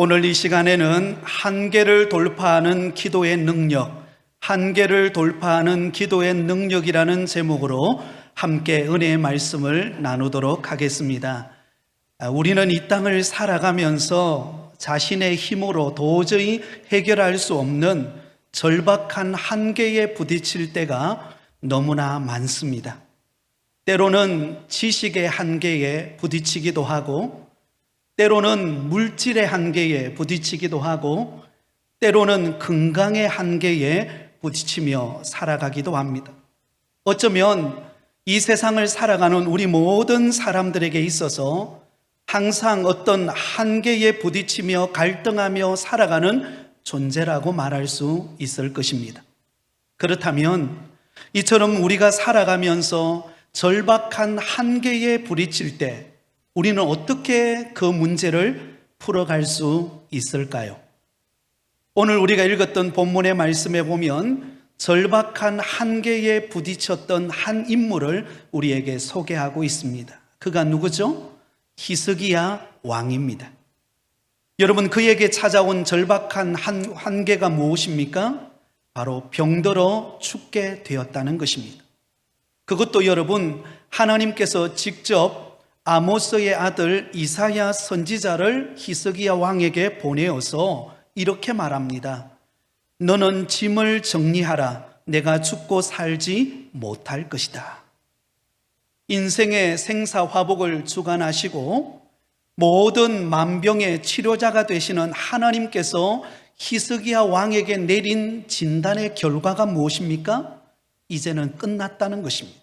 오늘 이 시간에는 한계를 돌파하는 기도의 능력, 한계를 돌파하는 기도의 능력이라는 제목으로 함께 은혜의 말씀을 나누도록 하겠습니다. 우리는 이 땅을 살아가면서 자신의 힘으로 도저히 해결할 수 없는 절박한 한계에 부딪힐 때가 너무나 많습니다. 때로는 지식의 한계에 부딪히기도 하고, 때로는 물질의 한계에 부딪히기도 하고, 때로는 건강의 한계에 부딪히며 살아가기도 합니다. 어쩌면 이 세상을 살아가는 우리 모든 사람들에게 있어서 항상 어떤 한계에 부딪히며 갈등하며 살아가는 존재라고 말할 수 있을 것입니다. 그렇다면 이처럼 우리가 살아가면서 절박한 한계에 부딪힐 때 우리는 어떻게 그 문제를 풀어갈 수 있을까요? 오늘 우리가 읽었던 본문의 말씀에 보면 절박한 한계에 부딪혔던 한 인물을 우리에게 소개하고 있습니다. 그가 누구죠? 히스기야 왕입니다. 여러분, 그에게 찾아온 절박한 한계가 무엇입니까? 바로 병들어 죽게 되었다는 것입니다. 그것도 여러분, 하나님께서 직접 아모스의 아들 이사야 선지자를 히스기야 왕에게 보내어서 이렇게 말합니다. 너는 짐을 정리하라. 내가 죽고 살지 못할 것이다. 인생의 생사화복을 주관하시고 모든 만병의 치료자가 되시는 하나님께서 히스기야 왕에게 내린 진단의 결과가 무엇입니까? 이제는 끝났다는 것입니다.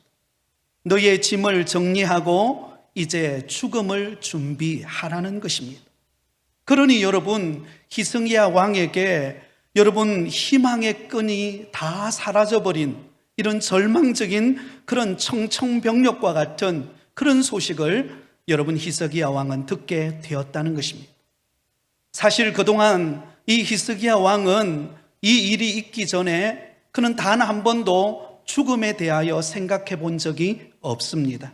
너의 짐을 정리하고 이제 죽음을 준비하라는 것입니다. 그러니 여러분, 히스기야 왕에게 여러분 희망의 끈이 다 사라져버린 이런 절망적인 그런 청천벽력과 같은 그런 소식을 여러분 히스기야 왕은 듣게 되었다는 것입니다. 사실 그동안 이 히스기야 왕은 이 일이 있기 전에 그는 단 한 번도 죽음에 대하여 생각해 본 적이 없습니다.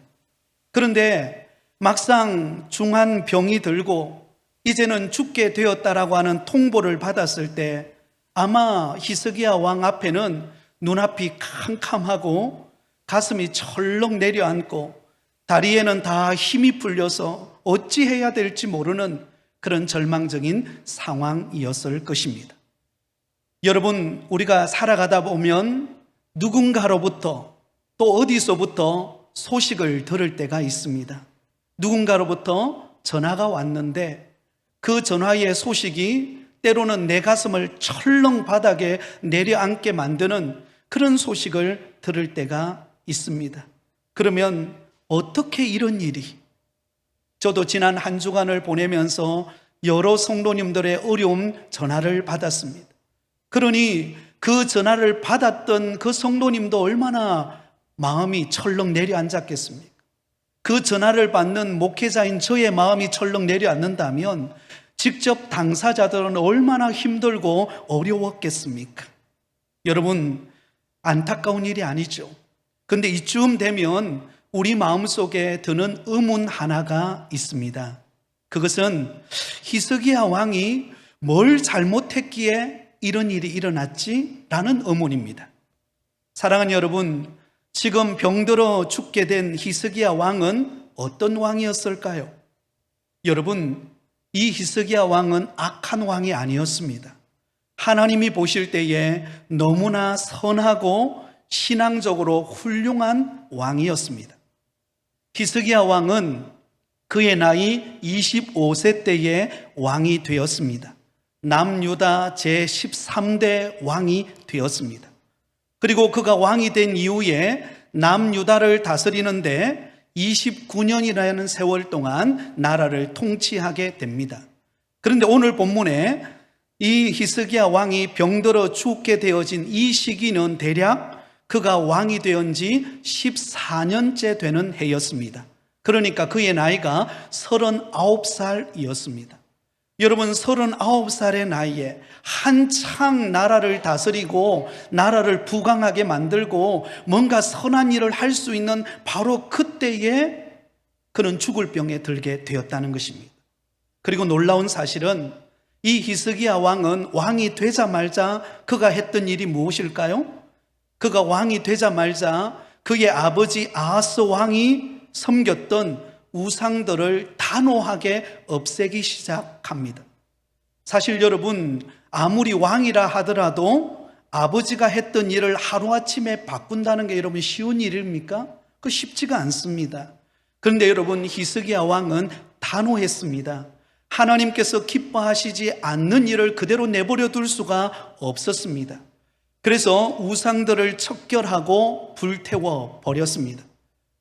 그런데 막상 중한 병이 들고 이제는 죽게 되었다라고 하는 통보를 받았을 때 아마 히스기야 왕 앞에는 눈앞이 캄캄하고 가슴이 철렁 내려앉고 다리에는 다 힘이 풀려서 어찌해야 될지 모르는 그런 절망적인 상황이었을 것입니다. 여러분, 우리가 살아가다 보면 누군가로부터 또 어디서부터 소식을 들을 때가 있습니다. 누군가로부터 전화가 왔는데 그 전화의 소식이 때로는 내 가슴을 철렁 바닥에 내려앉게 만드는 그런 소식을 들을 때가 있습니다. 그러면 어떻게 이런 일이? 저도 지난 한 주간을 보내면서 여러 성도님들의 어려움 전화를 받았습니다. 그러니 그 전화를 받았던 그 성도님도 얼마나 마음이 철렁 내려앉았겠습니까? 그 전화를 받는 목회자인 저의 마음이 철렁 내려앉는다면 직접 당사자들은 얼마나 힘들고 어려웠겠습니까? 여러분, 안타까운 일이 아니죠. 근데 이쯤 되면 우리 마음속에 드는 의문 하나가 있습니다. 그것은 히스기야 왕이 뭘 잘못했기에 이런 일이 일어났지? 라는 의문입니다. 사랑하는 여러분, 지금 병들어 죽게 된 히스기야 왕은 어떤 왕이었을까요? 여러분, 이 히스기야 왕은 악한 왕이 아니었습니다. 하나님이 보실 때에 너무나 선하고 신앙적으로 훌륭한 왕이었습니다. 히스기야 왕은 그의 나이 25세 때에 왕이 되었습니다. 남유다 제13대 왕이 되었습니다. 그리고 그가 왕이 된 이후에 남유다를 다스리는데 29년이라는 세월 동안 나라를 통치하게 됩니다. 그런데 오늘 본문에 이 히스기야 왕이 병들어 죽게 되어진 이 시기는 대략 그가 왕이 되은 지 14년째 되는 해였습니다. 그러니까 그의 나이가 39살이었습니다. 여러분, 39살의 나이에 한창 나라를 다스리고 나라를 부강하게 만들고 뭔가 선한 일을 할 수 있는 바로 그때에 그는 죽을 병에 들게 되었다는 것입니다. 그리고 놀라운 사실은 이 히스기야 왕은 왕이 되자마자 그가 했던 일이 무엇일까요? 그가 왕이 되자마자 그의 아버지 아하스 왕이 섬겼던 우상들을 단호하게 없애기 시작합니다. 사실 여러분, 아무리 왕이라 하더라도 아버지가 했던 일을 하루아침에 바꾼다는 게 여러분 쉬운 일입니까? 그 쉽지가 않습니다. 그런데 여러분, 히스기야 왕은 단호했습니다. 하나님께서 기뻐하시지 않는 일을 그대로 내버려 둘 수가 없었습니다. 그래서 우상들을 척결하고 불태워 버렸습니다.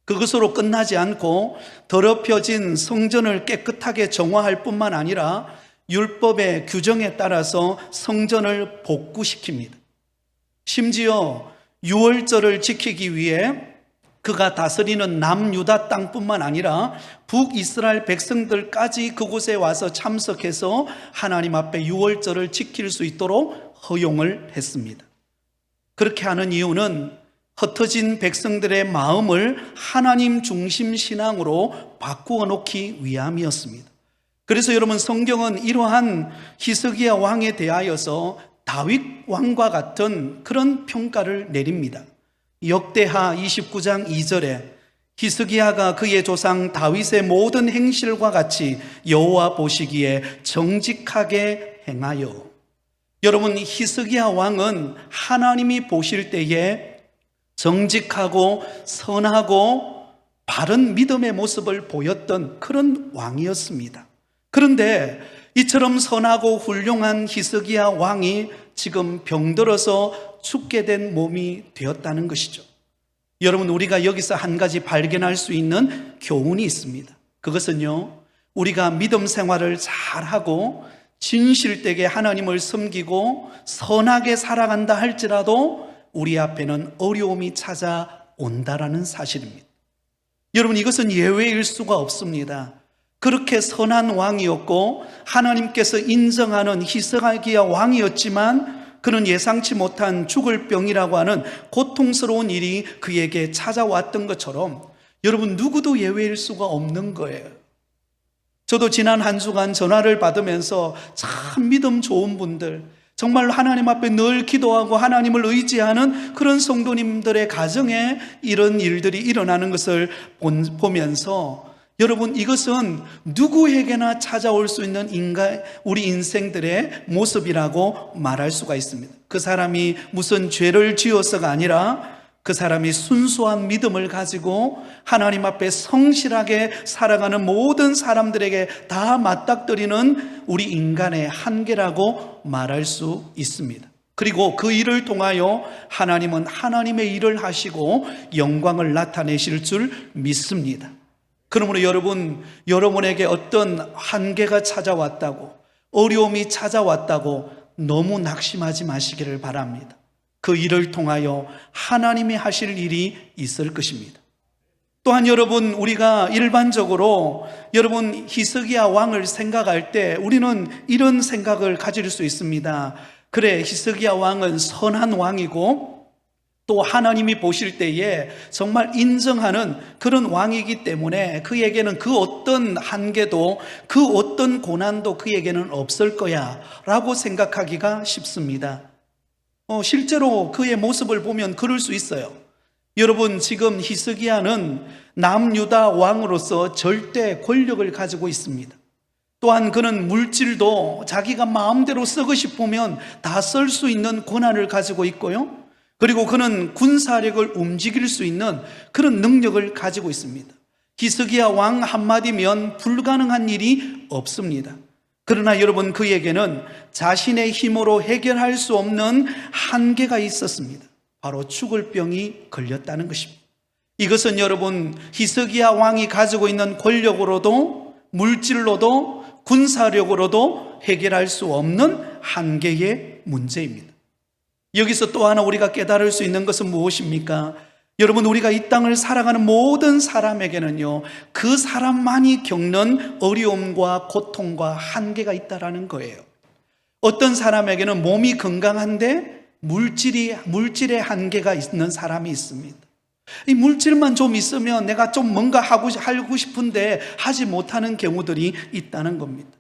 그것으로 끝나지 않고 더럽혀진 성전을 깨끗하게 정화할 뿐만 아니라 율법의 규정에 따라서 성전을 복구시킵니다. 심지어 유월절을 지키기 위해 그가 다스리는 남유다 땅뿐만 아니라 북이스라엘 백성들까지 그곳에 와서 참석해서 하나님 앞에 유월절을 지킬 수 있도록 허용을 했습니다. 그렇게 하는 이유는 흩어진 백성들의 마음을 하나님 중심 신앙으로 바꾸어 놓기 위함이었습니다. 그래서 여러분, 성경은 이러한 히스기야 왕에 대하여서 다윗 왕과 같은 그런 평가를 내립니다. 역대하 29장 2절에 히스기야가 그의 조상 다윗의 모든 행실과 같이 여호와 보시기에 정직하게 행하여. 여러분, 히스기야 왕은 하나님이 보실 때에 정직하고 선하고 바른 믿음의 모습을 보였던 그런 왕이었습니다. 그런데 이처럼 선하고 훌륭한 히스기야 왕이 지금 병들어서 죽게 된 몸이 되었다는 것이죠. 여러분, 우리가 여기서 한 가지 발견할 수 있는 교훈이 있습니다. 그것은요, 우리가 믿음 생활을 잘하고 진실되게 하나님을 섬기고 선하게 살아간다 할지라도 우리 앞에는 어려움이 찾아온다라는 사실입니다. 여러분, 이것은 예외일 수가 없습니다. 그렇게 선한 왕이었고 하나님께서 인정하는 히스기야 왕이었지만 그는 예상치 못한 죽을 병이라고 하는 고통스러운 일이 그에게 찾아왔던 것처럼 여러분, 누구도 예외일 수가 없는 거예요. 저도 지난 한 주간 전화를 받으면서 참 믿음 좋은 분들, 정말 하나님 앞에 늘 기도하고 하나님을 의지하는 그런 성도님들의 가정에 이런 일들이 일어나는 것을 보면서 여러분, 이것은 누구에게나 찾아올 수 있는 우리 인생들의 모습이라고 말할 수가 있습니다. 그 사람이 무슨 죄를 지어서가 아니라 그 사람이 순수한 믿음을 가지고 하나님 앞에 성실하게 살아가는 모든 사람들에게 다 맞닥뜨리는 우리 인간의 한계라고 말할 수 있습니다. 그리고 그 일을 통하여 하나님은 하나님의 일을 하시고 영광을 나타내실 줄 믿습니다. 그러므로 여러분에게 어떤 한계가 찾아왔다고, 어려움이 찾아왔다고 너무 낙심하지 마시기를 바랍니다. 그 일을 통하여 하나님이 하실 일이 있을 것입니다. 또한 여러분, 우리가 일반적으로 여러분 히스기야 왕을 생각할 때 우리는 이런 생각을 가질 수 있습니다. 그래, 히스기야 왕은 선한 왕이고 또 하나님이 보실 때에 정말 인정하는 그런 왕이기 때문에 그에게는 그 어떤 한계도 그 어떤 고난도 그에게는 없을 거야 라고 생각하기가 쉽습니다. 실제로 그의 모습을 보면 그럴 수 있어요. 여러분, 지금 히스기야는 남유다 왕으로서 절대 권력을 가지고 있습니다. 또한 그는 물질도 자기가 마음대로 쓰고 싶으면 다 쓸 수 있는 권한을 가지고 있고요, 그리고 그는 군사력을 움직일 수 있는 그런 능력을 가지고 있습니다. 히스기야 왕 한마디면 불가능한 일이 없습니다. 그러나 여러분, 그에게는 자신의 힘으로 해결할 수 없는 한계가 있었습니다. 바로 죽을 병이 걸렸다는 것입니다. 이것은 여러분, 히스기야 왕이 가지고 있는 권력으로도 물질로도 군사력으로도 해결할 수 없는 한계의 문제입니다. 여기서 또 하나 우리가 깨달을 수 있는 것은 무엇입니까? 여러분, 우리가 이 땅을 살아가는 모든 사람에게는요, 그 사람만이 겪는 어려움과 고통과 한계가 있다라는 거예요. 어떤 사람에게는 몸이 건강한데 물질의 한계가 있는 사람이 있습니다. 이 물질만 좀 있으면 내가 좀 뭔가 하고 싶은데 하지 못하는 경우들이 있다는 겁니다.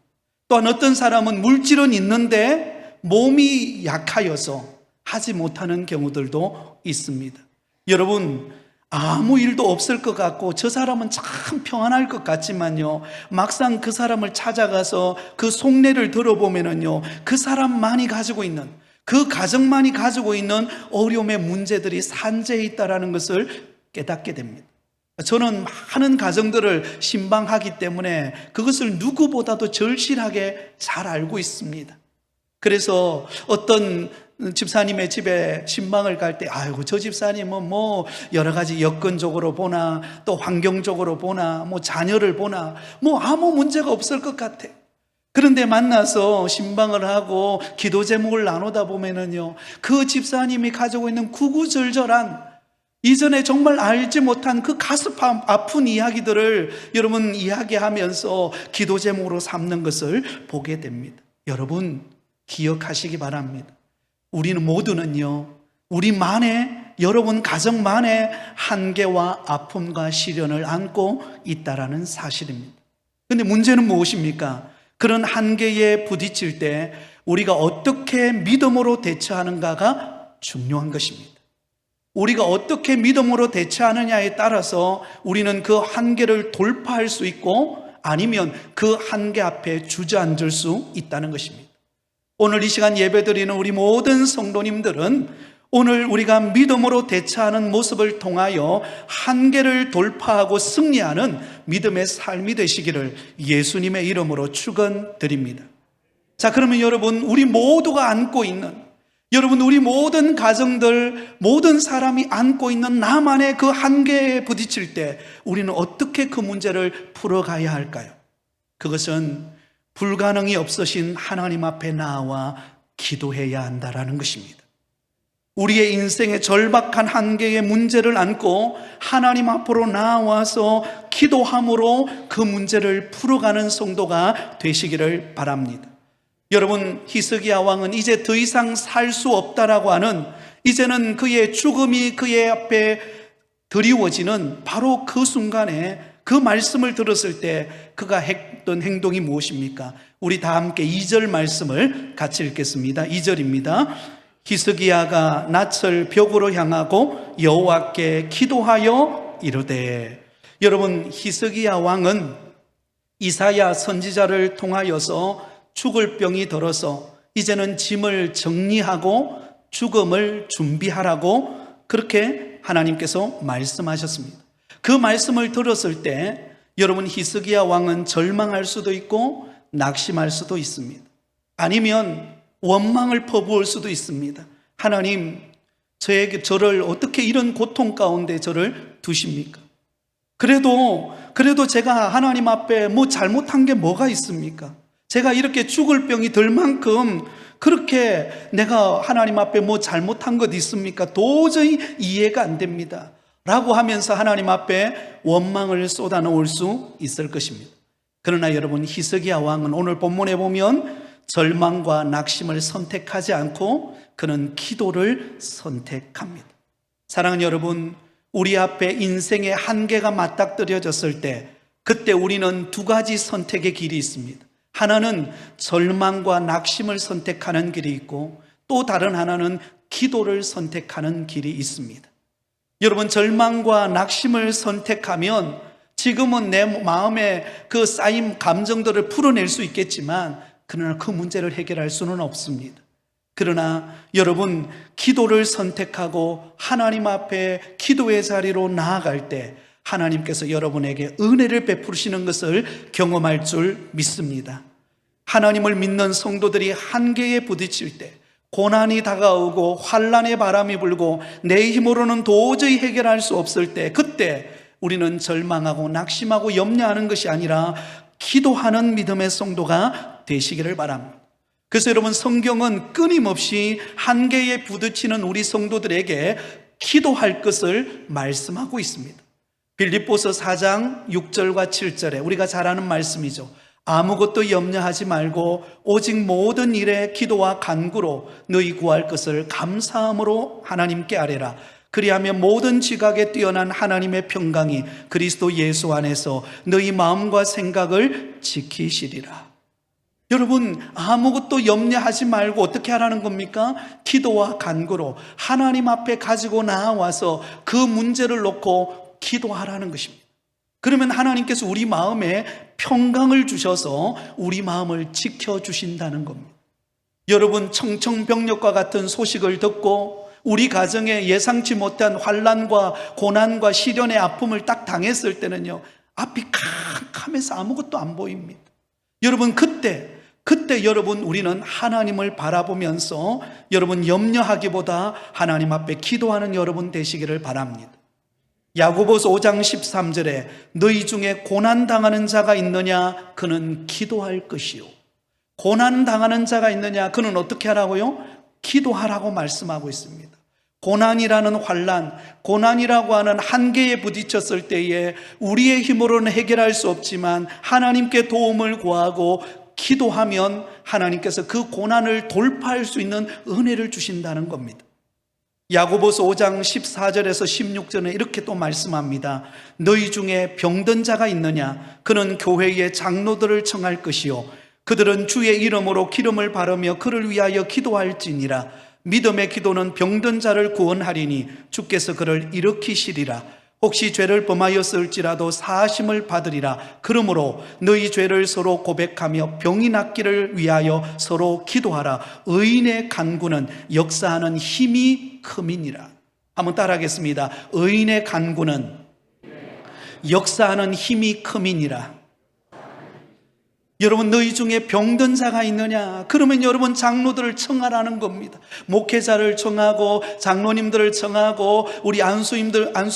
또한 어떤 사람은 물질은 있는데 몸이 약하여서 하지 못하는 경우들도 있습니다. 여러분, 아무 일도 없을 것 같고 저 사람은 참 평안할 것 같지만요, 막상 그 사람을 찾아가서 그 속내를 들어보면은요, 그 사람만이 가지고 있는, 그 가정만이 가지고 있는 어려움의 문제들이 산재해 있다는 것을 깨닫게 됩니다. 저는 많은 가정들을 신방하기 때문에 그것을 누구보다도 절실하게 잘 알고 있습니다. 그래서 어떤 집사님의 집에 신방을 갈 때, 아이고 저 집사님은 뭐 여러 가지 여건적으로 보나 또 환경적으로 보나 뭐 자녀를 보나 뭐 아무 문제가 없을 것 같아. 그런데 만나서 신방을 하고 기도 제목을 나누다 보면은요, 그 집사님이 가지고 있는 구구절절한, 이전에 정말 알지 못한 그 가슴 아픈 이야기들을 여러분 이야기하면서 기도 제목으로 삼는 것을 보게 됩니다. 여러분 기억하시기 바랍니다. 우리는 모두는요, 우리만의, 여러분 가정만의 한계와 아픔과 시련을 안고 있다라는 사실입니다. 그런데 문제는 무엇입니까? 그런 한계에 부딪힐 때 우리가 어떻게 믿음으로 대처하는가가 중요한 것입니다. 우리가 어떻게 믿음으로 대처하느냐에 따라서 우리는 그 한계를 돌파할 수 있고 아니면 그 한계 앞에 주저앉을 수 있다는 것입니다. 오늘 이 시간 예배드리는 우리 모든 성도님들은 오늘 우리가 믿음으로 대처하는 모습을 통하여 한계를 돌파하고 승리하는 믿음의 삶이 되시기를 예수님의 이름으로 축원드립니다. 자, 그러면 여러분, 우리 모두가 안고 있는, 여러분 우리 모든 가정들, 모든 사람이 안고 있는 나만의 그 한계에 부딪힐 때 우리는 어떻게 그 문제를 풀어가야 할까요? 그것은 불가능이 없으신 하나님 앞에 나와 기도해야 한다라는 것입니다. 우리의 인생의 절박한 한계의 문제를 안고 하나님 앞으로 나와서 기도함으로 그 문제를 풀어가는 성도가 되시기를 바랍니다. 여러분, 히스기야 왕은 이제 더 이상 살 수 없다라고 하는, 이제는 그의 죽음이 그의 앞에 드리워지는 바로 그 순간에 그 말씀을 들었을 때 그가 했던 행동이 무엇입니까? 우리 다 함께 2절 말씀을 같이 읽겠습니다. 2절입니다. 히스기야가 낯을 벽으로 향하고 여호와께 기도하여 이르되. 여러분, 히스기야 왕은 이사야 선지자를 통하여서 죽을 병이 들어서 이제는 짐을 정리하고 죽음을 준비하라고 그렇게 하나님께서 말씀하셨습니다. 그 말씀을 들었을 때 여러분, 히스기야 왕은 절망할 수도 있고 낙심할 수도 있습니다. 아니면 원망을 퍼부을 수도 있습니다. 하나님, 저를 어떻게 이런 고통 가운데 저를 두십니까? 그래도 제가 하나님 앞에 뭐 잘못한 게 뭐가 있습니까? 제가 이렇게 죽을 병이 들 만큼 그렇게 내가 하나님 앞에 뭐 잘못한 것 있습니까? 도저히 이해가 안 됩니다 라고 하면서 하나님 앞에 원망을 쏟아놓을 수 있을 것입니다. 그러나 여러분, 히스기야 왕은 오늘 본문에 보면 절망과 낙심을 선택하지 않고 그는 기도를 선택합니다. 사랑하는 여러분, 우리 앞에 인생의 한계가 맞닥뜨려졌을 때 그때 우리는 두 가지 선택의 길이 있습니다. 하나는 절망과 낙심을 선택하는 길이 있고 또 다른 하나는 기도를 선택하는 길이 있습니다. 여러분, 절망과 낙심을 선택하면 지금은 내 마음에 그 쌓인 감정들을 풀어낼 수 있겠지만 그러나 그 문제를 해결할 수는 없습니다. 그러나 여러분, 기도를 선택하고 하나님 앞에 기도의 자리로 나아갈 때 하나님께서 여러분에게 은혜를 베푸시는 것을 경험할 줄 믿습니다. 하나님을 믿는 성도들이 한계에 부딪힐 때, 고난이 다가오고 환난의 바람이 불고 내 힘으로는 도저히 해결할 수 없을 때, 그때 우리는 절망하고 낙심하고 염려하는 것이 아니라 기도하는 믿음의 성도가 되시기를 바랍니다. 그래서 여러분, 성경은 끊임없이 한계에 부딪히는 우리 성도들에게 기도할 것을 말씀하고 있습니다. 빌립보서 4장 6절과 7절에 우리가 잘 아는 말씀이죠. 아무것도 염려하지 말고 오직 모든 일에 기도와 간구로 너희 구할 것을 감사함으로 하나님께 아뢰라. 그리하면 모든 지각에 뛰어난 하나님의 평강이 그리스도 예수 안에서 너희 마음과 생각을 지키시리라. 여러분, 아무것도 염려하지 말고 어떻게 하라는 겁니까? 기도와 간구로 하나님 앞에 가지고 나와서 그 문제를 놓고 기도하라는 것입니다. 그러면 하나님께서 우리 마음에 평강을 주셔서 우리 마음을 지켜주신다는 겁니다. 여러분, 청청병력과 같은 소식을 듣고 우리 가정에 예상치 못한 환난과 고난과 시련의 아픔을 딱 당했을 때는요, 앞이 캄캄해서 아무것도 안 보입니다. 여러분, 그때 여러분, 우리는 하나님을 바라보면서 여러분 염려하기보다 하나님 앞에 기도하는 여러분 되시기를 바랍니다. 야고보서 5장 13절에 너희 중에 고난당하는 자가 있느냐? 그는 기도할 것이요. 고난당하는 자가 있느냐? 그는 어떻게 하라고요? 기도하라고 말씀하고 있습니다. 고난이라는 환난, 고난이라고 하는 한계에 부딪혔을 때에 우리의 힘으로는 해결할 수 없지만 하나님께 도움을 구하고 기도하면 하나님께서 그 고난을 돌파할 수 있는 은혜를 주신다는 겁니다. 야고보서 5장 14절에서 16절에 이렇게 또 말씀합니다. 너희 중에 병든 자가 있느냐? 그는 교회의 장로들을 청할 것이요 그들은 주의 이름으로 기름을 바르며 그를 위하여 기도할지니라. 믿음의 기도는 병든 자를 구원하리니 주께서 그를 일으키시리라. 혹시 죄를 범하였을지라도 사하심을 받으리라. 그러므로 너희 죄를 서로 고백하며 병이 낫기를 위하여 서로 기도하라. 의인의 간구는 역사하는 힘이 큼이니라. 한번 따라하겠습니다. 의인의 간구는 역사하는 힘이 큼이니라. 여러분, 너희 중에 병든 자가 있느냐? 그러면 여러분 장로들을 청하라는 겁니다. 목회자를 청하고 장로님들을 청하고 우리 안수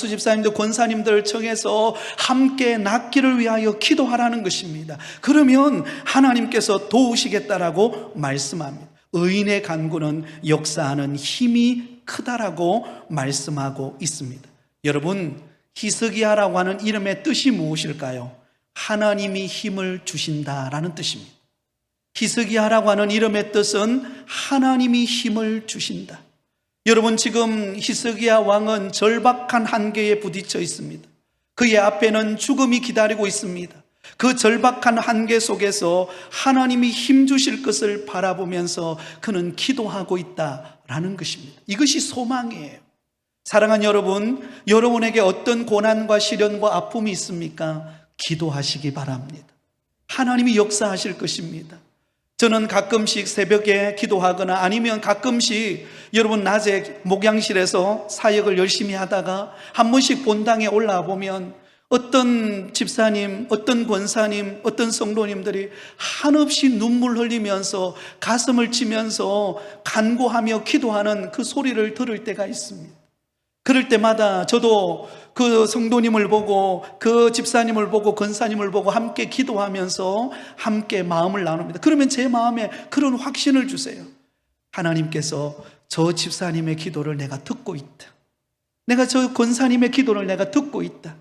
집사님들, 권사님들을 청해서 함께 낫기를 위하여 기도하라는 것입니다. 그러면 하나님께서 도우시겠다라고 말씀합니다. 의인의 간구는 역사하는 힘이 크다라고 말씀하고 있습니다. 여러분, 히스기야라고 하는 이름의 뜻이 무엇일까요? 하나님이 힘을 주신다라는 뜻입니다. 히스기야라고 하는 이름의 뜻은 하나님이 힘을 주신다. 여러분, 지금 히스기야 왕은 절박한 한계에 부딪혀 있습니다. 그의 앞에는 죽음이 기다리고 있습니다. 그 절박한 한계 속에서 하나님이 힘 주실 것을 바라보면서 그는 기도하고 있다라는 것입니다. 이것이 소망이에요. 사랑하는 여러분, 여러분에게 어떤 고난과 시련과 아픔이 있습니까? 기도하시기 바랍니다. 하나님이 역사하실 것입니다. 저는 가끔씩 새벽에 기도하거나 아니면 가끔씩 여러분 낮에 목양실에서 사역을 열심히 하다가 한 번씩 본당에 올라와 보면 어떤 집사님, 어떤 권사님, 어떤 성도님들이 한없이 눈물 흘리면서 가슴을 치면서 간구하며 기도하는 그 소리를 들을 때가 있습니다. 그럴 때마다 저도 그 성도님을 보고 그 집사님을 보고 권사님을 보고 함께 기도하면서 함께 마음을 나눕니다. 그러면 제 마음에 그런 확신을 주세요. 하나님께서 저 집사님의 기도를 내가 듣고 있다. 내가 저 권사님의 기도를 내가 듣고 있다.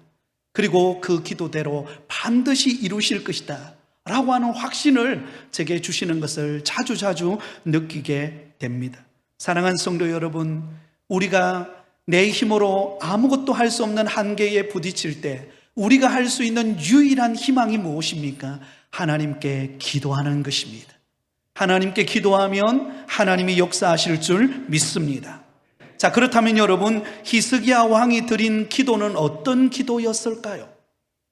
그리고 그 기도대로 반드시 이루실 것이다 라고 하는 확신을 제게 주시는 것을 자주자주 느끼게 됩니다. 사랑하는 성도 여러분, 우리가 내 힘으로 아무것도 할 수 없는 한계에 부딪힐 때 우리가 할 수 있는 유일한 희망이 무엇입니까? 하나님께 기도하는 것입니다. 하나님께 기도하면 하나님이 역사하실 줄 믿습니다. 자, 그렇다면 여러분, 히스기야 왕이 드린 기도는 어떤 기도였을까요?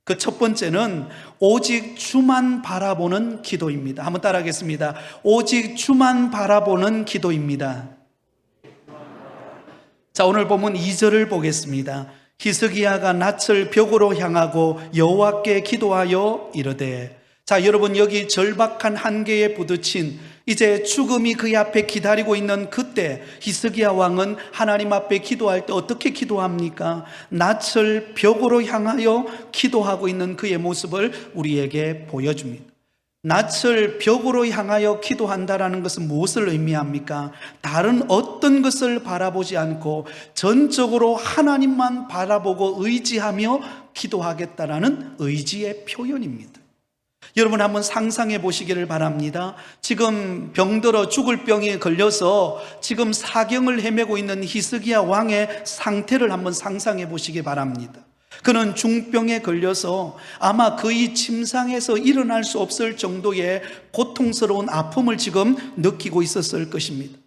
그 첫 번째는 오직 주만 바라보는 기도입니다. 한번 따라하겠습니다. 오직 주만 바라보는 기도입니다. 자, 오늘 본문 2절을 보겠습니다. 히스기야가 낯을 벽으로 향하고 여호와께 기도하여 이르되. 자, 여러분, 여기 절박한 한계에 부딪힌 이제 죽음이 그의 앞에 기다리고 있는 그때 히스기야 왕은 하나님 앞에 기도할 때 어떻게 기도합니까? 낯을 벽으로 향하여 기도하고 있는 그의 모습을 우리에게 보여줍니다. 낯을 벽으로 향하여 기도한다라는 것은 무엇을 의미합니까? 다른 어떤 것을 바라보지 않고 전적으로 하나님만 바라보고 의지하며 기도하겠다라는 의지의 표현입니다. 여러분, 한번 상상해 보시기를 바랍니다. 지금 병들어 죽을 병에 걸려서 지금 사경을 헤매고 있는 히스기야 왕의 상태를 한번 상상해 보시기 바랍니다. 그는 중병에 걸려서 아마 거의 침상에서 일어날 수 없을 정도의 고통스러운 아픔을 지금 느끼고 있었을 것입니다.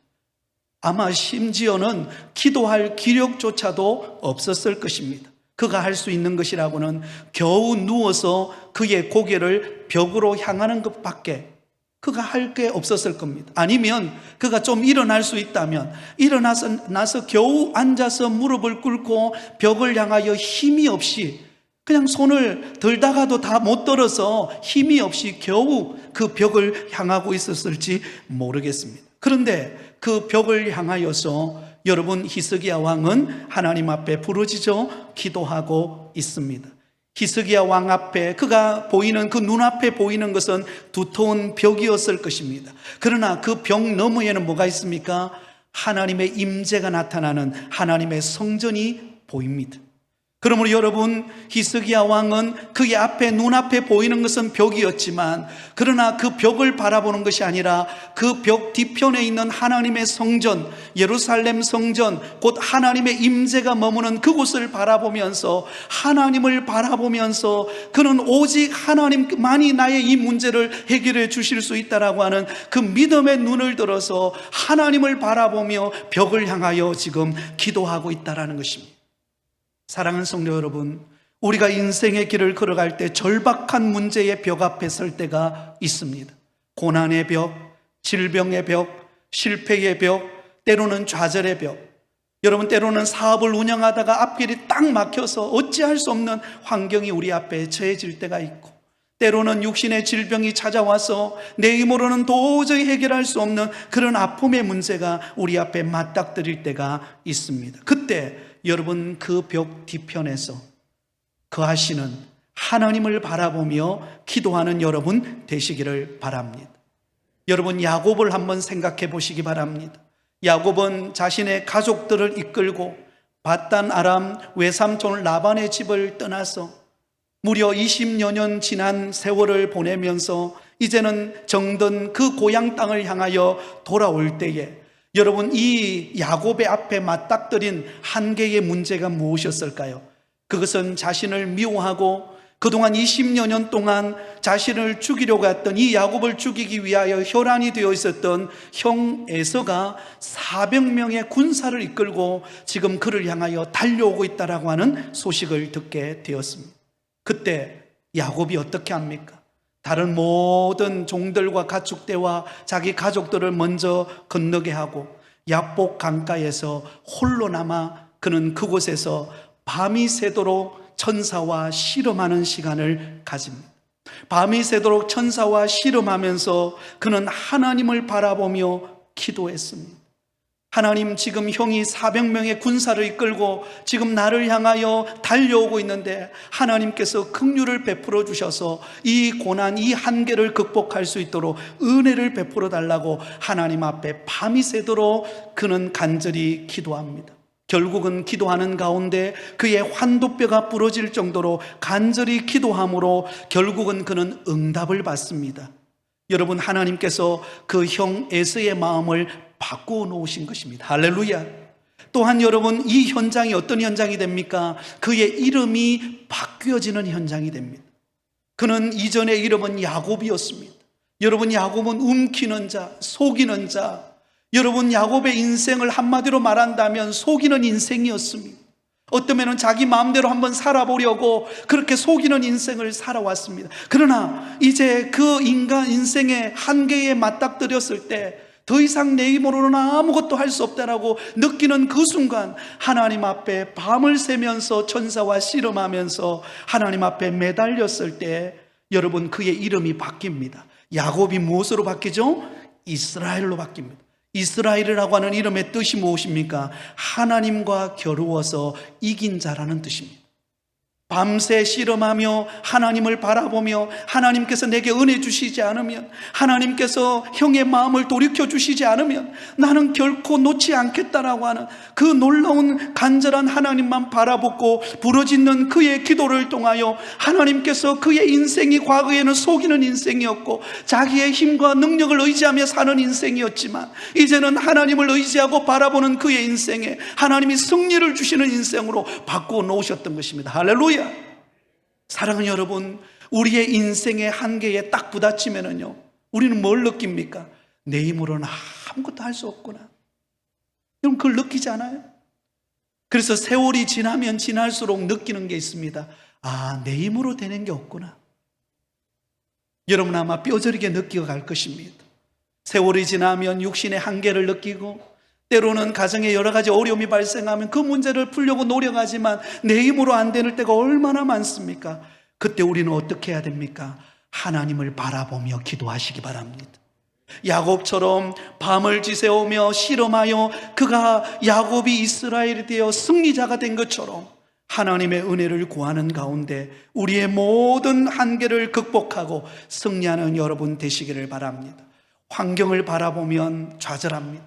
아마 심지어는 기도할 기력조차도 없었을 것입니다. 그가 할 수 있는 것이라고는 겨우 누워서 그의 고개를 벽으로 향하는 것밖에 그가 할 게 없었을 겁니다. 아니면 그가 좀 일어날 수 있다면 일어나서 겨우 앉아서 무릎을 꿇고 벽을 향하여 힘이 없이 그냥 손을 들다가도 다 못 들어서 힘이 없이 겨우 그 벽을 향하고 있었을지 모르겠습니다. 그런데 그 벽을 향하여서 여러분, 히스기야 왕은 하나님 앞에 부르짖어 기도하고 있습니다. 히스기야 왕 앞에 그가 보이는 그 눈앞에 보이는 것은 두터운 벽이었을 것입니다. 그러나 그 벽 너머에는 뭐가 있습니까? 하나님의 임재가 나타나는 하나님의 성전이 보입니다. 그러므로 여러분, 히스기야 왕은 그의 앞에 눈앞에 보이는 것은 벽이었지만 그러나 그 벽을 바라보는 것이 아니라 그 벽 뒤편에 있는 하나님의 성전, 예루살렘 성전, 곧 하나님의 임재가 머무는 그곳을 바라보면서 하나님을 바라보면서 그는 오직 하나님만이 나의 이 문제를 해결해 주실 수 있다라고 하는 그 믿음의 눈을 들어서 하나님을 바라보며 벽을 향하여 지금 기도하고 있다라는 것입니다. 사랑하는 성도 여러분, 우리가 인생의 길을 걸어갈 때 절박한 문제의 벽 앞에 설 때가 있습니다. 고난의 벽, 질병의 벽, 실패의 벽, 때로는 좌절의 벽. 여러분, 때로는 사업을 운영하다가 앞길이 딱 막혀서 어찌할 수 없는 환경이 우리 앞에 처해질 때가 있고, 때로는 육신의 질병이 찾아와서 내 힘으로는 도저히 해결할 수 없는 그런 아픔의 문제가 우리 앞에 맞닥뜨릴 때가 있습니다. 그때 여러분, 그 벽 뒤편에서 거하시는 하나님을 바라보며 기도하는 여러분 되시기를 바랍니다. 여러분, 야곱을 한번 생각해 보시기 바랍니다. 야곱은 자신의 가족들을 이끌고 밧단 아람 외삼촌 라반의 집을 떠나서 무려 20여 년 지난 세월을 보내면서 이제는 정든 그 고향 땅을 향하여 돌아올 때에 여러분, 이 야곱의 앞에 맞닥뜨린 한 개의 문제가 무엇이었을까요? 그것은 자신을 미워하고 그동안 20여 년 동안 자신을 죽이려고 했던 이 야곱을 죽이기 위하여 혈안이 되어 있었던 형 에서가 400명의 군사를 이끌고 지금 그를 향하여 달려오고 있다라고 하는 소식을 듣게 되었습니다. 그때 야곱이 어떻게 합니까? 다른 모든 종들과 가축대와 자기 가족들을 먼저 건너게 하고 야복 강가에서 홀로 남아 그는 그곳에서 밤이 새도록 천사와 씨름하는 시간을 가집니다. 밤이 새도록 천사와 씨름하면서 그는 하나님을 바라보며 기도했습니다. 하나님, 지금 형이 400명의 군사를 이끌고 지금 나를 향하여 달려오고 있는데 하나님께서 긍휼을 베풀어 주셔서 이 고난, 이 한계를 극복할 수 있도록 은혜를 베풀어 달라고 하나님 앞에 밤이 새도록 그는 간절히 기도합니다. 결국은 기도하는 가운데 그의 환도뼈가 부러질 정도로 간절히 기도함으로 결국은 그는 응답을 받습니다. 여러분, 하나님께서 그 형 에서의 마음을 바꾸어 놓으신 것입니다. 할렐루야. 또한 여러분, 이 현장이 어떤 현장이 됩니까? 그의 이름이 바뀌어지는 현장이 됩니다. 그는 이전의 이름은 야곱이었습니다. 여러분, 야곱은 움키는 자, 속이는 자. 여러분, 야곱의 인생을 한마디로 말한다면 속이는 인생이었습니다. 어쩌면 자기 마음대로 한번 살아보려고 그렇게 속이는 인생을 살아왔습니다. 그러나 이제 그 인간 인생의 한계에 맞닥뜨렸을 때 더 이상 내 힘으로는 아무것도 할 수 없다라고 느끼는 그 순간 하나님 앞에 밤을 새면서 천사와 씨름하면서 하나님 앞에 매달렸을 때 여러분, 그의 이름이 바뀝니다. 야곱이 무엇으로 바뀌죠? 이스라엘로 바뀝니다. 이스라엘이라고 하는 이름의 뜻이 무엇입니까? 하나님과 겨루어서 이긴 자라는 뜻입니다. 밤새 씨름하며 하나님을 바라보며 하나님께서 내게 은혜 주시지 않으면, 하나님께서 형의 마음을 돌이켜 주시지 않으면 나는 결코 놓지 않겠다라고 하는 그 놀라운 간절한 하나님만 바라보고 부르짖는 그의 기도를 통하여 하나님께서 그의 인생이 과거에는 속이는 인생이었고 자기의 힘과 능력을 의지하며 사는 인생이었지만 이제는 하나님을 의지하고 바라보는 그의 인생에 하나님이 승리를 주시는 인생으로 바꾸어 놓으셨던 것입니다. 할렐루야. 할렐루야. 사랑하는 여러분, 우리의 인생의 한계에 딱 부딪히면은요, 우리는 뭘 느낍니까? 내 힘으로는 아무것도 할 수 없구나. 여러분, 그걸 느끼지 않아요? 그래서 세월이 지나면 지날수록 느끼는 게 있습니다. 아, 내 힘으로 되는 게 없구나. 여러분 아마 뼈저리게 느끼고 갈 것입니다. 세월이 지나면 육신의 한계를 느끼고, 때로는 가정에 여러 가지 어려움이 발생하면 그 문제를 풀려고 노력하지만 내 힘으로 안 되는 때가 얼마나 많습니까? 그때 우리는 어떻게 해야 됩니까? 하나님을 바라보며 기도하시기 바랍니다. 야곱처럼 밤을 지새우며 실험하여 그가 야곱이 이스라엘이 되어 승리자가 된 것처럼 하나님의 은혜를 구하는 가운데 우리의 모든 한계를 극복하고 승리하는 여러분 되시기를 바랍니다. 환경을 바라보면 좌절합니다.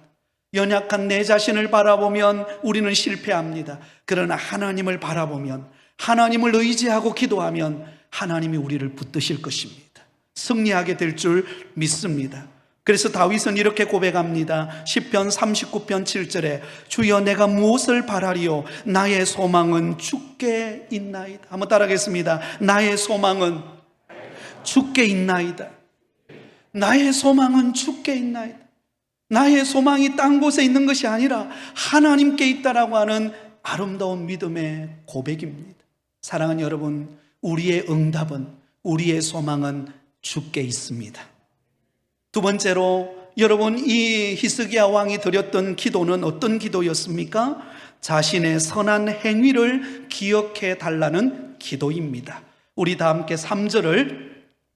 연약한 내 자신을 바라보면 우리는 실패합니다. 그러나 하나님을 바라보면, 하나님을 의지하고 기도하면 하나님이 우리를 붙드실 것입니다. 승리하게 될 줄 믿습니다. 그래서 다윗은 이렇게 고백합니다. 시편 39편 7절에 주여 내가 무엇을 바라리요? 나의 소망은 주께 있나이다. 한번 따라하겠습니다. 나의 소망은 주께 있나이다. 나의 소망은 주께 있나이다. 나의 소망이 딴 곳에 있는 것이 아니라 하나님께 있다라고 하는 아름다운 믿음의 고백입니다. 사랑하는 여러분, 우리의 응답은, 우리의 소망은 주께 있습니다. 두 번째로 여러분, 이 히스기야 왕이 드렸던 기도는 어떤 기도였습니까? 자신의 선한 행위를 기억해 달라는 기도입니다. 우리 다 함께 3절을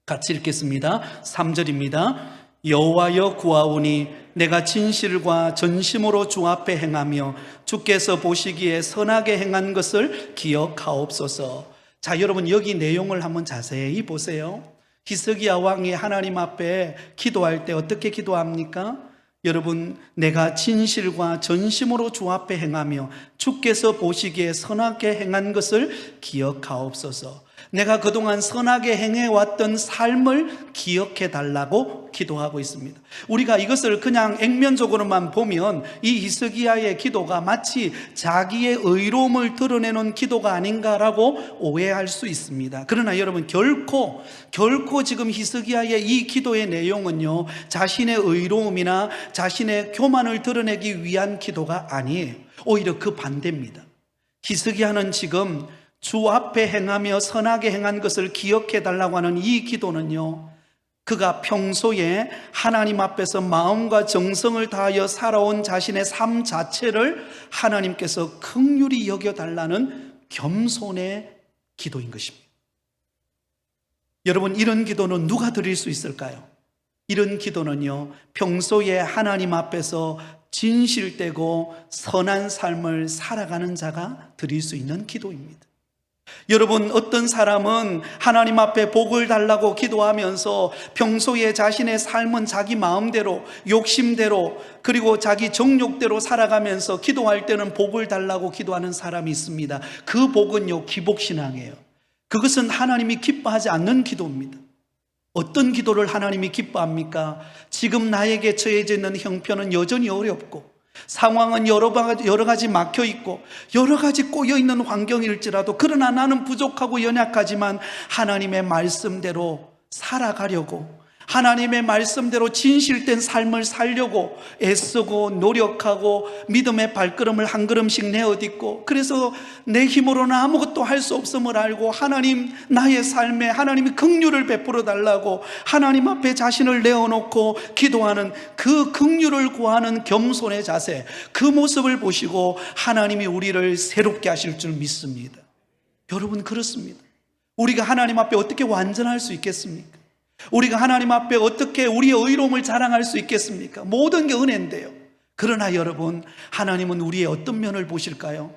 같이 읽겠습니다. 3절입니다. 여호와여 구하오니 내가 진실과 전심으로 주 앞에 행하며 주께서 보시기에 선하게 행한 것을 기억하옵소서. 자, 여러분 여기 내용을 한번 자세히 보세요. 히스기야 왕이 하나님 앞에 기도할 때 어떻게 기도합니까? 여러분, 내가 진실과 전심으로 주 앞에 행하며 주께서 보시기에 선하게 행한 것을 기억하옵소서. 내가 그동안 선하게 행해왔던 삶을 기억해 달라고 기도하고 있습니다. 우리가 이것을 그냥 액면적으로만 보면 이 히스기야의 기도가 마치 자기의 의로움을 드러내는 기도가 아닌가라고 오해할 수 있습니다. 그러나 여러분, 결코 지금 히스기야의 이 기도의 내용은요, 자신의 의로움이나 자신의 교만을 드러내기 위한 기도가 아니에요. 오히려 그 반대입니다. 히스기야는 지금 주 앞에 행하며 선하게 행한 것을 기억해 달라고 하는 이 기도는요, 그가 평소에 하나님 앞에서 마음과 정성을 다하여 살아온 자신의 삶 자체를 하나님께서 긍휼히 여겨달라는 겸손의 기도인 것입니다. 여러분, 이런 기도는 누가 드릴 수 있을까요? 이런 기도는요, 평소에 하나님 앞에서 진실되고 선한 삶을 살아가는 자가 드릴 수 있는 기도입니다. 여러분, 어떤 사람은 하나님 앞에 복을 달라고 기도하면서 평소에 자신의 삶은 자기 마음대로, 욕심대로, 그리고 자기 정욕대로 살아가면서 기도할 때는 복을 달라고 기도하는 사람이 있습니다. 그 복은요, 기복신앙이에요. 그것은 하나님이 기뻐하지 않는 기도입니다. 어떤 기도를 하나님이 기뻐합니까? 지금 나에게 처해져 있는 형편은 여전히 어렵고 상황은 여러 가지 막혀있고 여러 가지 꼬여있는 환경일지라도, 그러나 나는 부족하고 연약하지만 하나님의 말씀대로 살아가려고, 하나님의 말씀대로 진실된 삶을 살려고 애쓰고 노력하고 믿음의 발걸음을 한 걸음씩 내어딛고, 그래서 내 힘으로는 아무것도 할 수 없음을 알고 하나님, 나의 삶에 하나님이 긍휼을 베풀어 달라고 하나님 앞에 자신을 내어놓고 기도하는 그 긍휼을 구하는 겸손의 자세, 그 모습을 보시고 하나님이 우리를 새롭게 하실 줄 믿습니다. 여러분, 그렇습니다. 우리가 하나님 앞에 어떻게 완전할 수 있겠습니까? 우리가 하나님 앞에 어떻게 우리의 의로움을 자랑할 수 있겠습니까? 모든 게 은혜인데요. 그러나 여러분, 하나님은 우리의 어떤 면을 보실까요?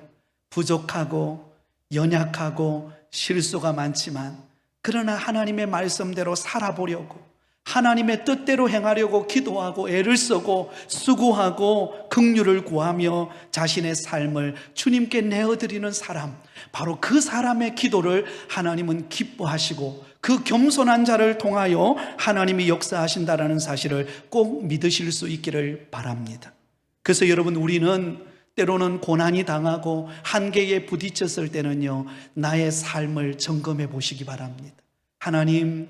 부족하고 연약하고 실수가 많지만, 그러나 하나님의 말씀대로 살아보려고, 하나님의 뜻대로 행하려고 기도하고 애를 쓰고 수고하고 긍휼을 구하며 자신의 삶을 주님께 내어드리는 사람, 바로 그 사람의 기도를 하나님은 기뻐하시고 그 겸손한 자를 통하여 하나님이 역사하신다라는 사실을 꼭 믿으실 수 있기를 바랍니다. 그래서 여러분, 우리는 때로는 고난이 당하고 한계에 부딪혔을 때는요, 나의 삶을 점검해 보시기 바랍니다. 하나님,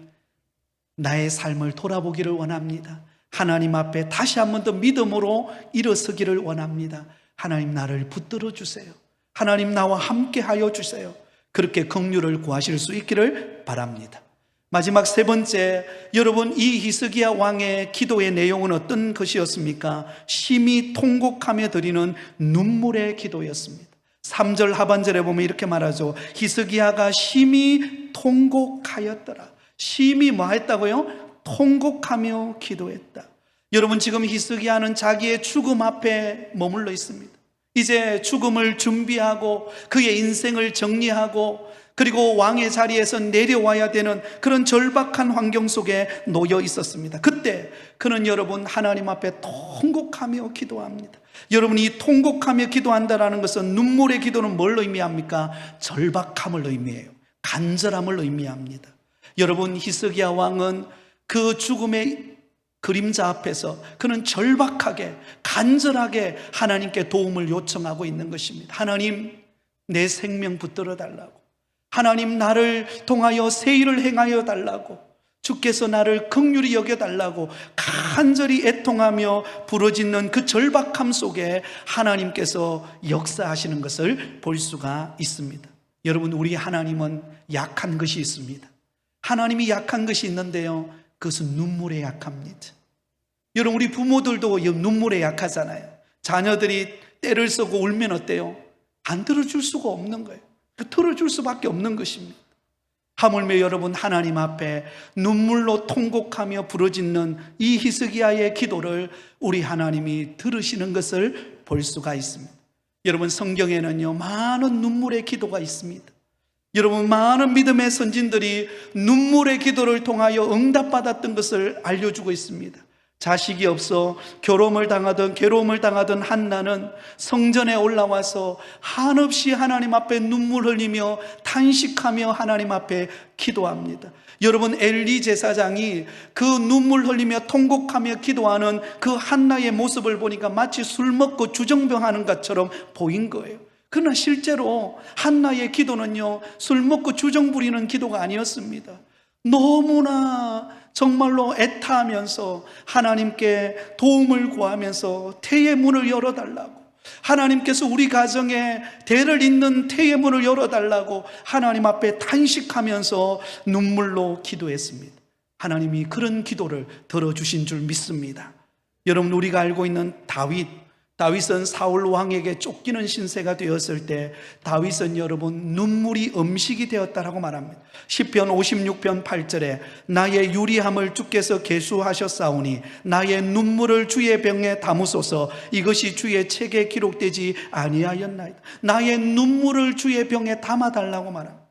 나의 삶을 돌아보기를 원합니다. 하나님 앞에 다시 한 번 더 믿음으로 일어서기를 원합니다. 하나님, 나를 붙들어 주세요. 하나님, 나와 함께 하여 주세요. 그렇게 긍휼을 구하실 수 있기를 바랍니다. 마지막 세 번째, 여러분, 이 히스기야 왕의 기도의 내용은 어떤 것이었습니까? 심히 통곡하며 드리는 눈물의 기도였습니다. 3절 하반절에 보면 이렇게 말하죠. 히스기야가 심히 통곡하였더라. 심히 뭐 했다고요? 통곡하며 기도했다. 여러분, 지금 히스기야는 자기의 죽음 앞에 머물러 있습니다. 이제 죽음을 준비하고 그의 인생을 정리하고 그리고 왕의 자리에서 내려와야 되는 그런 절박한 환경 속에 놓여 있었습니다. 그때 그는 여러분 하나님 앞에 통곡하며 기도합니다. 여러분, 이 통곡하며 기도한다는 것은, 눈물의 기도는 뭘 의미합니까? 절박함을 의미해요. 간절함을 의미합니다. 여러분, 히스기야 왕은 그 죽음의 그림자 앞에서 그는 절박하게 간절하게 하나님께 도움을 요청하고 있는 것입니다. 하나님, 내 생명 붙들어 달라고, 하나님, 나를 통하여 새 일을 행하여 달라고, 주께서 나를 긍휼히 여겨달라고 간절히 애통하며 부르짖는 그 절박함 속에 하나님께서 역사하시는 것을 볼 수가 있습니다. 여러분, 우리 하나님은 약한 것이 있습니다. 하나님이 약한 것이 있는데요, 그것은 눈물에 약합니다. 여러분, 우리 부모들도 눈물에 약하잖아요. 자녀들이 떼를 쓰고 울면 어때요? 안 들어줄 수가 없는 거예요. 들어줄 수밖에 없는 것입니다. 하물며 여러분, 하나님 앞에 눈물로 통곡하며 부르짖는 이 히스기야의 기도를 우리 하나님이 들으시는 것을 볼 수가 있습니다. 여러분, 성경에는요, 많은 눈물의 기도가 있습니다. 여러분, 많은 믿음의 선진들이 눈물의 기도를 통하여 응답받았던 것을 알려주고 있습니다. 자식이 없어 괴로움을 당하던 한나는 성전에 올라와서 한없이 하나님 앞에 눈물 흘리며 탄식하며 하나님 앞에 기도합니다. 여러분, 엘리 제사장이 그 눈물 흘리며 통곡하며 기도하는 그 한나의 모습을 보니까 마치 술 먹고 주정뱅하는 것처럼 보인 거예요. 그러나 실제로 한나의 기도는요, 술 먹고 주정 부리는 기도가 아니었습니다. 너무나 정말로 애타하면서 하나님께 도움을 구하면서 태의 문을 열어달라고, 하나님께서 우리 가정에 대를 잇는 태의 문을 열어달라고 하나님 앞에 탄식하면서 눈물로 기도했습니다. 하나님이 그런 기도를 들어주신 줄 믿습니다. 여러분, 우리가 알고 있는 다윗은 사울 왕에게 쫓기는 신세가 되었을 때 다윗은 여러분 눈물이 음식이 되었다라고 말합니다. 시편 56편 8절에 나의 유리함을 주께서 계수하셨사오니 나의 눈물을 주의 병에 담으소서, 이것이 주의 책에 기록되지 아니하였나이다. 나의 눈물을 주의 병에 담아달라고 말합니다.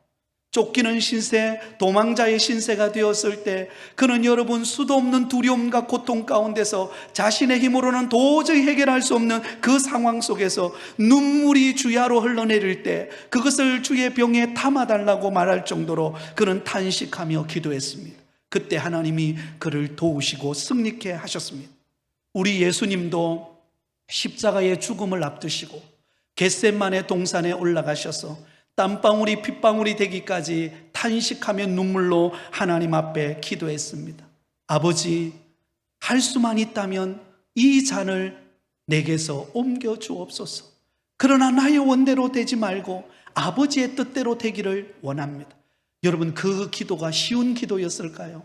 쫓기는 신세, 도망자의 신세가 되었을 때 그는 여러분 수도 없는 두려움과 고통 가운데서 자신의 힘으로는 도저히 해결할 수 없는 그 상황 속에서 눈물이 주야로 흘러내릴 때 그것을 주의 병에 담아달라고 말할 정도로 그는 탄식하며 기도했습니다. 그때 하나님이 그를 도우시고 승리케 하셨습니다. 우리 예수님도 십자가의 죽음을 앞두시고 겟세마네 동산에 올라가셔서 땀방울이 핏방울이 되기까지 탄식하며 눈물로 하나님 앞에 기도했습니다. 아버지, 할 수만 있다면 이 잔을 내게서 옮겨 주옵소서. 그러나 나의 원대로 되지 말고 아버지의 뜻대로 되기를 원합니다. 여러분, 그 기도가 쉬운 기도였을까요?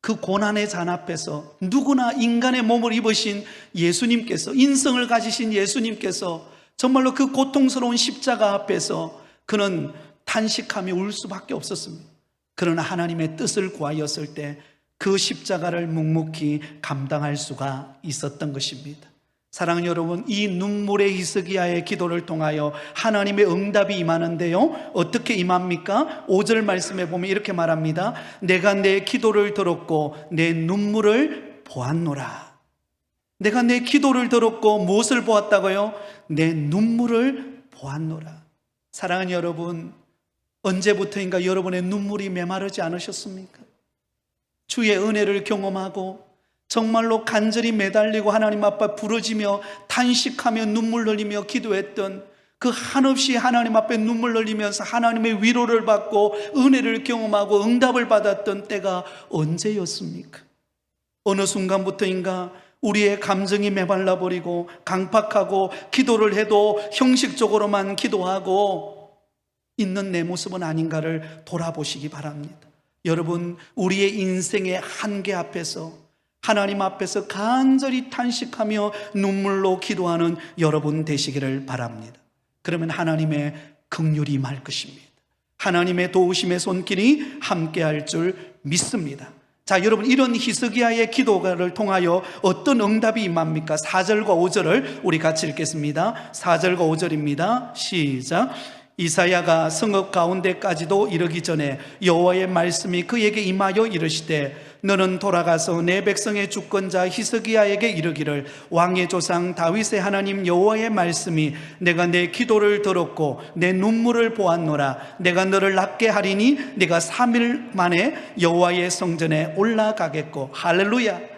그 고난의 잔 앞에서 누구나 인간의 몸을 입으신 예수님께서, 인성을 가지신 예수님께서 정말로 그 고통스러운 십자가 앞에서 그는 탄식하며 울 수밖에 없었습니다. 그러나 하나님의 뜻을 구하였을 때 그 십자가를 묵묵히 감당할 수가 있었던 것입니다. 사랑하는 여러분, 이 눈물의 히스기야의 기도를 통하여 하나님의 응답이 임하는데요, 어떻게 임합니까? 5절 말씀에 보면 이렇게 말합니다. 내가 내 기도를 들었고 내 눈물을 보았노라. 내가 내 기도를 들었고 무엇을 보았다고요? 내 눈물을 보았노라. 사랑하는 여러분, 언제부터인가 여러분의 눈물이 메마르지 않으셨습니까? 주의 은혜를 경험하고 정말로 간절히 매달리고 하나님 앞에 부르짖며 탄식하며 눈물 흘리며 기도했던 그 한없이 하나님 앞에 눈물 흘리면서 하나님의 위로를 받고 은혜를 경험하고 응답을 받았던 때가 언제였습니까? 어느 순간부터인가 우리의 감정이 메말라 버리고 강팍하고 기도를 해도 형식적으로만 기도하고 있는 내 모습은 아닌가를 돌아보시기 바랍니다. 여러분, 우리의 인생의 한계 앞에서 하나님 앞에서 간절히 탄식하며 눈물로 기도하는 여러분 되시기를 바랍니다. 그러면 하나님의 긍휼이 임할 것입니다. 하나님의 도우심의 손길이 함께할 줄 믿습니다. 자, 여러분, 이런 히스기야의 기도를 통하여 어떤 응답이 임합니까? 4절과 5절을 우리 같이 읽겠습니다. 4절과 5절입니다. 시작. 이사야가 성읍 가운데까지도 이르기 전에 여호와의 말씀이 그에게 임하여 이르시되 너는 돌아가서 내 백성의 주권자 히스기야에게 이르기를 왕의 조상 다윗의 하나님 여호와의 말씀이 내가 내 기도를 들었고 내 눈물을 보았노라. 내가 너를 낫게 하리니 네가 3일 만에 여호와의 성전에 올라가겠고. 할렐루야.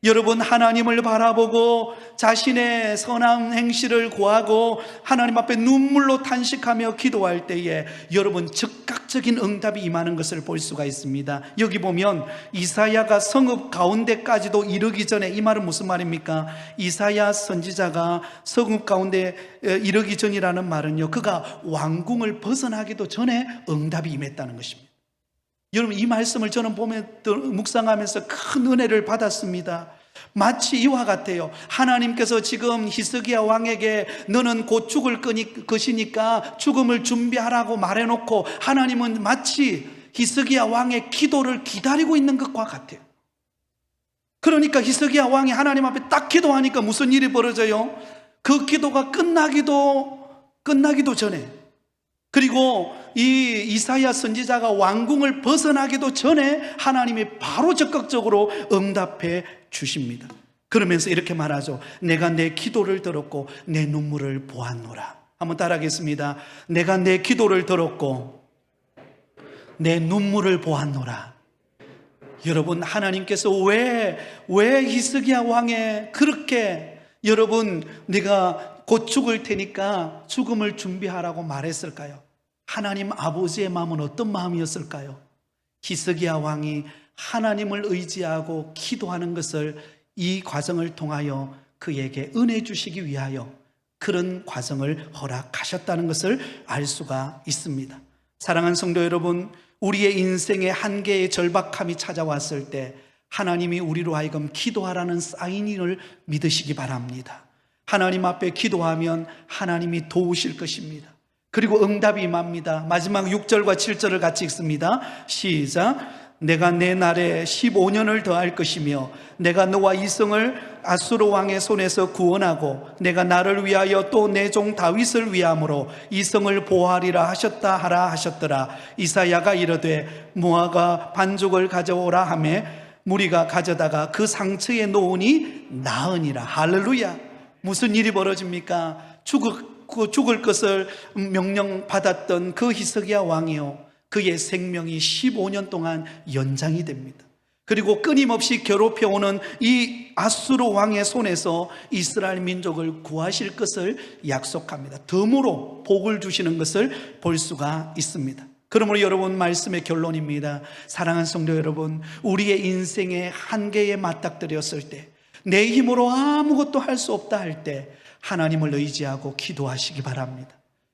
여러분, 하나님을 바라보고 자신의 선한 행실을 구하고 하나님 앞에 눈물로 탄식하며 기도할 때에 여러분 즉각적인 응답이 임하는 것을 볼 수가 있습니다. 여기 보면 이사야가 성읍 가운데까지도 이르기 전에, 이 말은 무슨 말입니까? 이사야 선지자가 성읍 가운데 이르기 전이라는 말은요, 그가 왕궁을 벗어나기도 전에 응답이 임했다는 것입니다. 여러분, 이 말씀을 저는 보며 묵상하면서 큰 은혜를 받았습니다. 마치 이와 같아요. 하나님께서 지금 히스기야 왕에게 너는 곧 죽을 것이니까 죽음을 준비하라고 말해놓고 하나님은 마치 히스기야 왕의 기도를 기다리고 있는 것과 같아요. 그러니까 히스기야 왕이 하나님 앞에 딱 기도하니까 무슨 일이 벌어져요? 그 기도가 끝나기도 전에, 그리고 이 이사야 선지자가 왕궁을 벗어나기도 전에 하나님이 바로 적극적으로 응답해 주십니다. 그러면서 이렇게 말하죠. 내가 내 기도를 들었고 내 눈물을 보았노라. 한번 따라하겠습니다. 내가 내 기도를 들었고 내 눈물을 보았노라. 여러분, 하나님께서 왜 히스기야 왕에 그렇게 여러분 네가 곧 죽을 테니까 죽음을 준비하라고 말했을까요? 하나님 아버지의 마음은 어떤 마음이었을까요? 히스기야 왕이 하나님을 의지하고 기도하는 것을 이 과정을 통하여 그에게 은혜 주시기 위하여 그런 과정을 허락하셨다는 것을 알 수가 있습니다. 사랑하는 성도 여러분, 우리의 인생의 한계의 절박함이 찾아왔을 때 하나님이 우리로 하여금 기도하라는 사인을 믿으시기 바랍니다. 하나님 앞에 기도하면 하나님이 도우실 것입니다. 그리고 응답이 임합니다. 마지막 6절과 7절을 같이 읽습니다. 시작. 내가 내 날에 15년을 더할 것이며 내가 너와 이성을 아수르 왕의 손에서 구원하고 내가 나를 위하여 또 내 종 다윗을 위함으로 이성을 보호하리라 하셨다 하라 하셨더라. 이사야가 이르되 무화과 반죽을 가져오라 하매 무리가 가져다가 그 상처에 놓으니 나으니라. 할렐루야. 무슨 일이 벌어집니까? 죽을 것을 명령받았던 그 히스기야 왕이요, 그의 생명이 15년 동안 연장이 됩니다. 그리고 끊임없이 괴롭혀오는 이 아수르 왕의 손에서 이스라엘 민족을 구하실 것을 약속합니다. 덤으로 복을 주시는 것을 볼 수가 있습니다. 그러므로 여러분, 말씀의 결론입니다. 사랑하는 성도 여러분, 우리의 인생의 한계에 맞닥뜨렸을 때, 내 힘으로 아무것도 할 수 없다 할 때 하나님을 의지하고 기도하시기 바랍니다.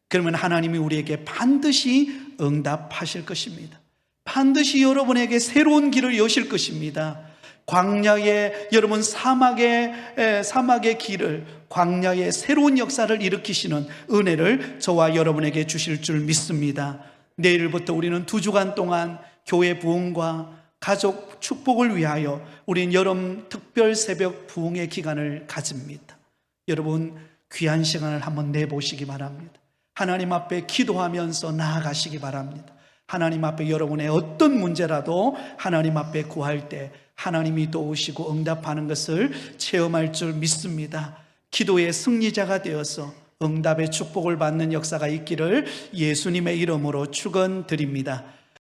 그러면 하나님이 우리에게 반드시 응답하실 것입니다. 반드시 여러분에게 새로운 길을 여실 것입니다. 광야의 여러분 사막의 길을, 광야의 새로운 역사를 일으키시는 은혜를 저와 여러분에게 주실 줄 믿습니다. 내일부터 우리는 2주간 동안 교회 부흥과 가족 축복을 위하여 우린 여름 특별 새벽 부흥의 기간을 가집니다. 여러분, 귀한 시간을 한번 내보시기 바랍니다. 하나님 앞에 기도하면서 나아가시기 바랍니다. 하나님 앞에 여러분의 어떤 문제라도 하나님 앞에 구할 때 하나님이 도우시고 응답하는 것을 체험할 줄 믿습니다. 기도의 승리자가 되어서 응답의 축복을 받는 역사가 있기를 예수님의 이름으로 축원드립니다.